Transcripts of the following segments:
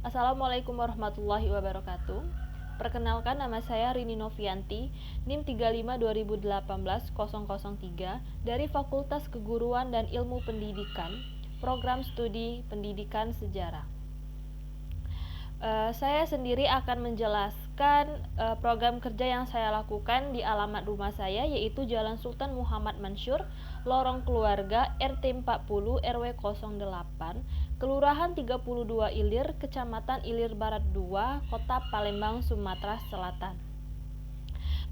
Assalamualaikum warahmatullahi wabarakatuh. Perkenalkan, nama saya Rini Novianti, NIM 35 2018 003 dari Fakultas Keguruan dan Ilmu Pendidikan, Program Studi Pendidikan Sejarah. Saya sendiri akan menjelaskan program kerja yang saya lakukan di alamat rumah saya, yaitu Jalan Sultan Muhammad Mansur, Lorong Keluarga, RT 40 RW 08, Kelurahan 32 Ilir, Kecamatan Ilir Barat 2, Kota Palembang, Sumatera Selatan.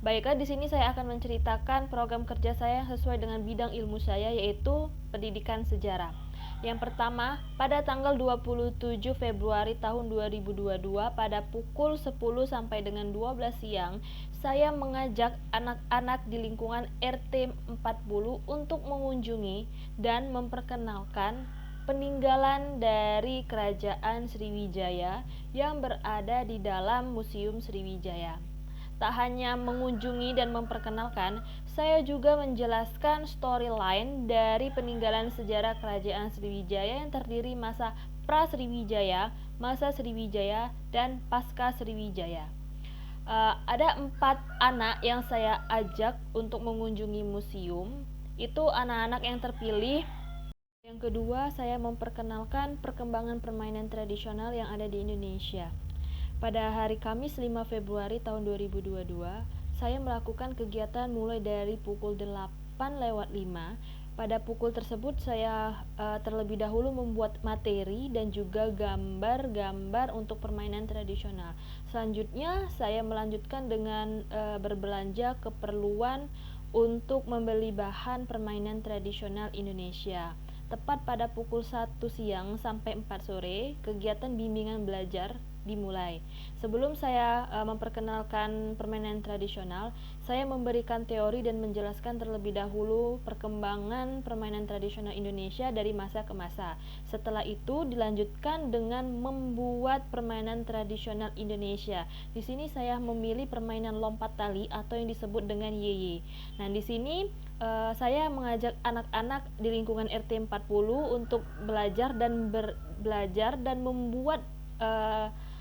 Baiklah, di sini saya akan menceritakan program kerja saya yang sesuai dengan bidang ilmu saya, yaitu pendidikan sejarah. Yang pertama, pada tanggal 27 Februari tahun 2022 pada pukul 10 sampai dengan 12 siang, saya mengajak anak-anak di lingkungan RT 40 untuk mengunjungi dan memperkenalkan peninggalan dari Kerajaan Sriwijaya yang berada di dalam Museum Sriwijaya. Tak hanya mengunjungi dan memperkenalkan, saya juga menjelaskan storyline dari peninggalan sejarah Kerajaan Sriwijaya yang terdiri masa pra-Sriwijaya, masa Sriwijaya, dan pasca Sriwijaya. Ada 4 anak yang saya ajak untuk mengunjungi museum. Itu anak-anak yang terpilih. Yang kedua, saya memperkenalkan perkembangan permainan tradisional yang ada di Indonesia. Pada hari Kamis 5 Februari tahun 2022, saya melakukan kegiatan mulai dari pukul 8:05. Pada pukul tersebut saya terlebih dahulu membuat materi dan juga gambar-gambar untuk permainan tradisional. Selanjutnya saya melanjutkan dengan berbelanja keperluan untuk membeli bahan permainan tradisional Indonesia. Tepat pada pukul 1 siang sampai 4 sore, kegiatan bimbingan belajar dimulai. Sebelum saya memperkenalkan permainan tradisional, saya memberikan teori dan menjelaskan terlebih dahulu perkembangan permainan tradisional Indonesia dari masa ke masa. Setelah itu dilanjutkan dengan membuat permainan tradisional Indonesia. Di sini saya memilih permainan lompat tali atau yang disebut dengan yeye. Nah, di sini saya mengajak anak-anak di lingkungan RT 40 untuk belajar dan membuat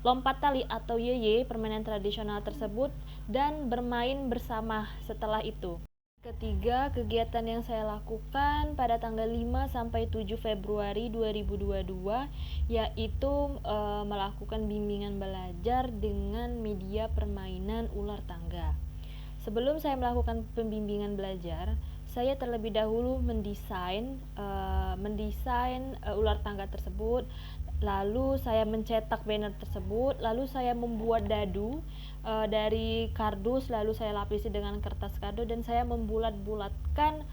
lompat tali atau yeye, permainan tradisional tersebut, dan bermain bersama setelah itu. Ketiga, kegiatan yang saya lakukan pada tanggal 5 sampai 7 Februari 2022 yaitu melakukan bimbingan belajar dengan media permainan ular tangga. Sebelum saya melakukan pembimbingan belajar, saya terlebih dahulu mendesain ular tangga tersebut. Lalu saya mencetak banner tersebut, lalu saya membuat dadu dari kardus, lalu saya lapisi dengan kertas kado dan saya membulat-bulatkan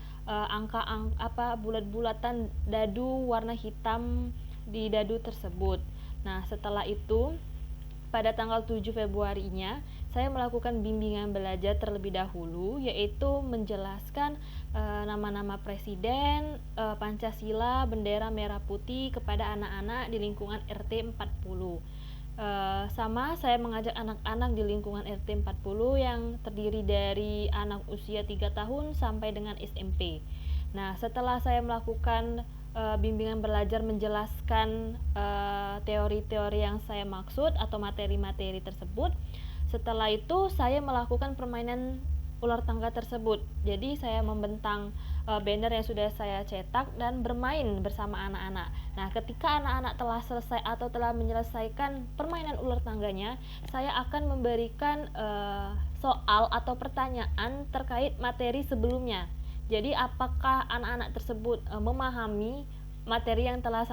bulat-bulatan dadu warna hitam di dadu tersebut. Nah, setelah itu pada tanggal 7 Februarinya, saya melakukan bimbingan belajar terlebih dahulu, yaitu menjelaskan nama-nama presiden, Pancasila, bendera merah putih kepada anak-anak di lingkungan RT 40. Sama saya mengajak anak-anak di lingkungan RT 40 yang terdiri dari anak usia 3 tahun sampai dengan SMP. Nah, setelah saya melakukan bimbingan belajar menjelaskan teori-teori yang saya maksud atau materi-materi tersebut, setelah itu saya melakukan permainan ular tangga tersebut. Jadi saya membentang banner yang sudah saya cetak dan bermain bersama anak-anak. Nah, ketika anak-anak telah selesai atau telah menyelesaikan permainan ular tangganya, saya akan memberikan soal atau pertanyaan terkait materi sebelumnya. Jadi apakah anak-anak tersebut memahami materi yang telah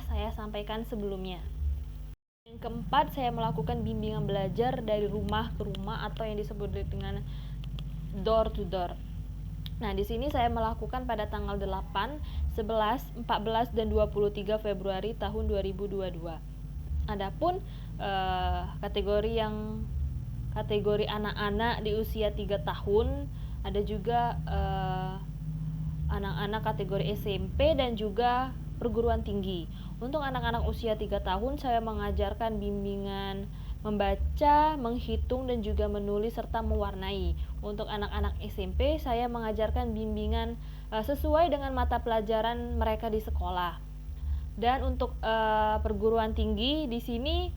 saya sampaikan sebelumnya. Yang keempat, saya melakukan bimbingan belajar dari rumah ke rumah atau yang disebut dengan door to door. Nah, di sini saya melakukan pada tanggal 8, 11, 14 dan 23 Februari tahun 2022. Adapun kategori anak-anak di usia 3 tahun, ada juga anak-anak kategori SMP dan juga perguruan tinggi. Untuk anak-anak usia 3 tahun, saya mengajarkan bimbingan membaca, menghitung, dan juga menulis serta mewarnai. Untuk anak-anak SMP, saya mengajarkan bimbingan sesuai dengan mata pelajaran mereka di sekolah. Dan untuk perguruan tinggi di sini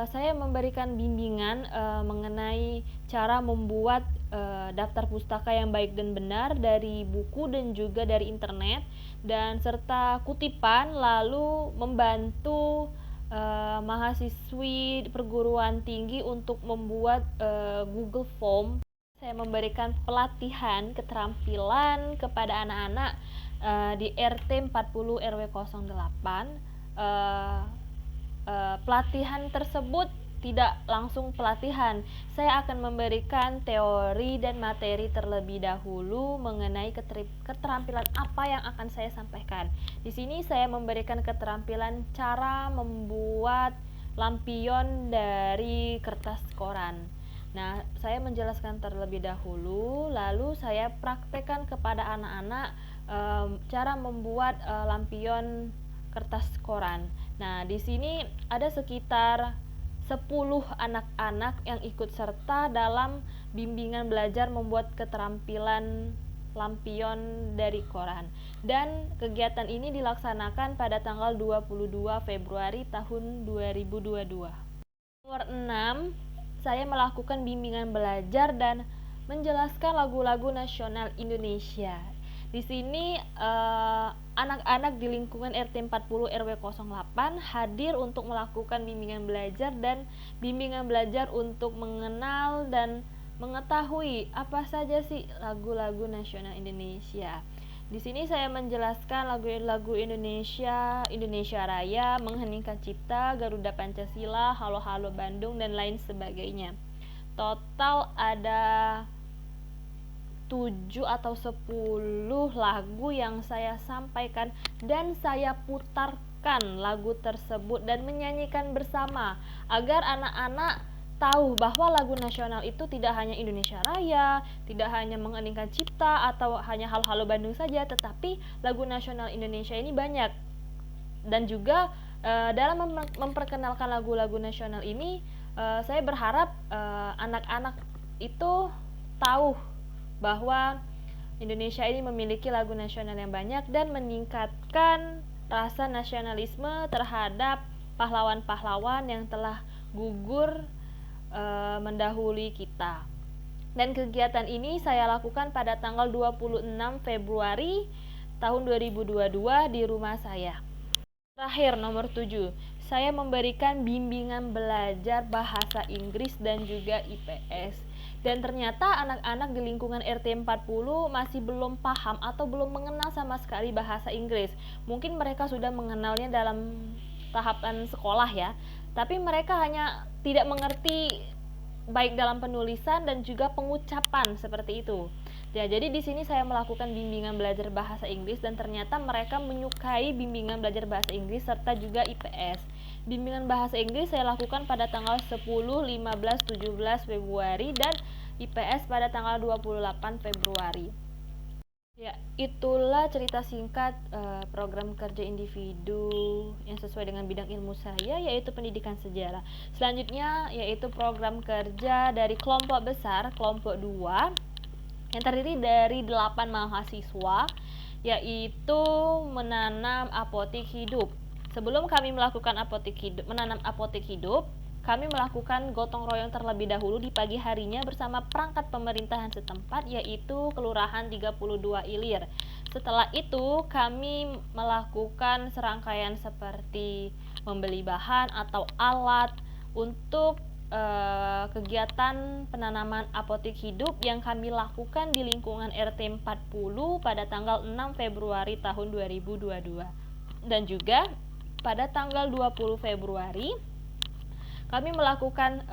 saya memberikan bimbingan mengenai cara membuat daftar pustaka yang baik dan benar dari buku dan juga dari internet, dan serta kutipan, lalu membantu mahasiswi perguruan tinggi untuk membuat Google Form. Saya memberikan pelatihan keterampilan kepada anak-anak di RT 40 RW 08. eh, Pelatihan tersebut tidak langsung pelatihan. Saya akan memberikan teori dan materi terlebih dahulu mengenai keterampilan apa yang akan saya sampaikan. Di sini saya memberikan keterampilan cara membuat lampion dari kertas koran. Nah, saya menjelaskan terlebih dahulu, lalu saya praktekkan kepada anak-anak cara membuat lampion kertas koran. Nah, di sini ada sekitar 10 anak-anak yang ikut serta dalam bimbingan belajar membuat keterampilan lampion dari koran. Dan kegiatan ini dilaksanakan pada tanggal 22 Februari tahun 2022. Nomor 6, saya melakukan bimbingan belajar dan menjelaskan lagu-lagu nasional Indonesia. Di sini anak-anak di lingkungan RT 40 RW 08 hadir untuk melakukan bimbingan belajar dan bimbingan belajar untuk mengenal dan mengetahui apa saja sih lagu-lagu nasional Indonesia. Di sini saya menjelaskan lagu-lagu Indonesia, Indonesia Raya, Mengheningkan Cipta, Garuda Pancasila, Halo Halo Bandung, dan lain sebagainya. Total ada 7 atau 10 lagu yang saya sampaikan dan saya putarkan lagu tersebut dan menyanyikan bersama agar anak-anak tahu bahwa lagu nasional itu tidak hanya Indonesia Raya, tidak hanya Mengheningkan Cipta atau hanya Halo Halo Bandung saja, tetapi lagu nasional Indonesia ini banyak. Dan juga dalam memperkenalkan lagu-lagu nasional ini, saya berharap anak-anak itu tahu bahwa Indonesia ini memiliki lagu nasional yang banyak dan meningkatkan rasa nasionalisme terhadap pahlawan-pahlawan yang telah gugur mendahului kita. Dan kegiatan ini saya lakukan pada tanggal 26 Februari tahun 2022 di rumah saya. Terakhir, nomor 7, saya memberikan bimbingan belajar bahasa Inggris dan juga IPS. Dan ternyata anak-anak di lingkungan RT 40 masih belum paham atau belum mengenal sama sekali bahasa Inggris. Mungkin mereka sudah mengenalnya dalam tahapan sekolah ya, tapi mereka hanya tidak mengerti baik dalam penulisan dan juga pengucapan seperti itu. Ya, jadi di sini saya melakukan bimbingan belajar bahasa Inggris dan ternyata mereka menyukai bimbingan belajar bahasa Inggris serta juga IPS. Bimbingan bahasa Inggris saya lakukan pada tanggal 10, 15, 17 Februari dan IPS pada tanggal 28 Februari. Ya, itulah cerita singkat program kerja individu yang sesuai dengan bidang ilmu saya, yaitu pendidikan sejarah. Selanjutnya yaitu program kerja dari kelompok besar, kelompok 2, yang terdiri dari 8 mahasiswa, yaitu menanam apotik hidup. Sebelum kami melakukan menanam apotik hidup, kami melakukan gotong royong terlebih dahulu di pagi harinya bersama perangkat pemerintahan setempat, yaitu Kelurahan 32 Ilir. Setelah itu, kami melakukan serangkaian seperti membeli bahan atau alat untuk kegiatan penanaman apotik hidup yang kami lakukan di lingkungan RT 40 pada tanggal 6 Februari tahun 2022. Dan juga pada tanggal 20 Februari kami melakukan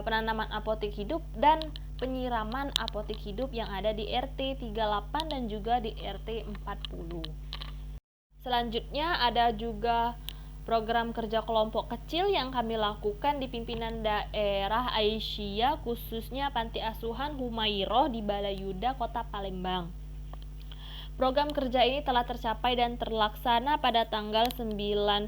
penanaman apotik hidup dan penyiraman apotik hidup yang ada di RT 38 dan juga di RT 40. Selanjutnya ada juga program kerja kelompok kecil yang kami lakukan di pimpinan daerah Aisyah, khususnya Panti Asuhan Humayroh di Balayuda, Kota Palembang. Program kerja ini telah tercapai dan terlaksana pada tanggal 9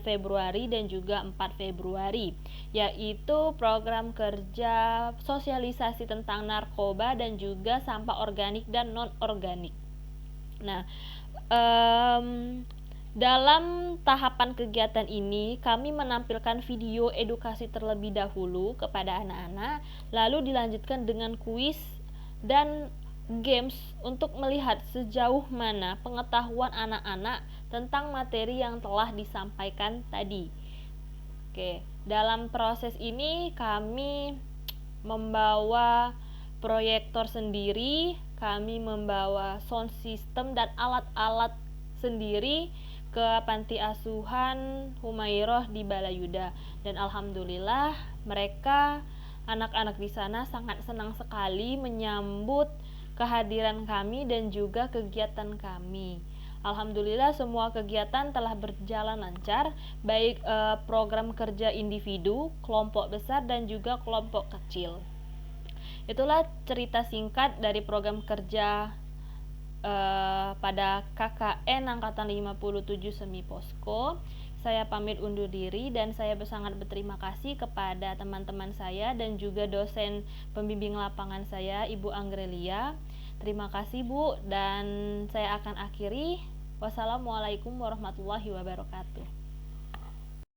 Februari dan juga 4 Februari, yaitu program kerja sosialisasi tentang narkoba dan juga sampah organik dan non-organik. Nah, Dalam tahapan kegiatan ini, kami menampilkan video edukasi terlebih dahulu kepada anak-anak, lalu dilanjutkan dengan kuis dan games untuk melihat sejauh mana pengetahuan anak-anak tentang materi yang telah disampaikan tadi. Oke, dalam proses ini kami membawa proyektor sendiri, kami membawa sound system dan alat-alat sendiri ke panti asuhan Humairoh di Balayuda, dan alhamdulillah mereka anak-anak di sana sangat senang sekali menyambut kehadiran kami dan juga kegiatan kami. Alhamdulillah semua kegiatan telah berjalan lancar, baik program kerja individu, kelompok besar dan juga kelompok kecil. Itulah cerita singkat dari program kerja pada KKN Angkatan 57 Semi Posko. Saya pamit undur diri dan saya sangat berterima kasih kepada teman-teman saya dan juga dosen pembimbing lapangan saya, Ibu Anggelia. Terima kasih Bu, dan saya akan akhiri. Wassalamualaikum warahmatullahi wabarakatuh.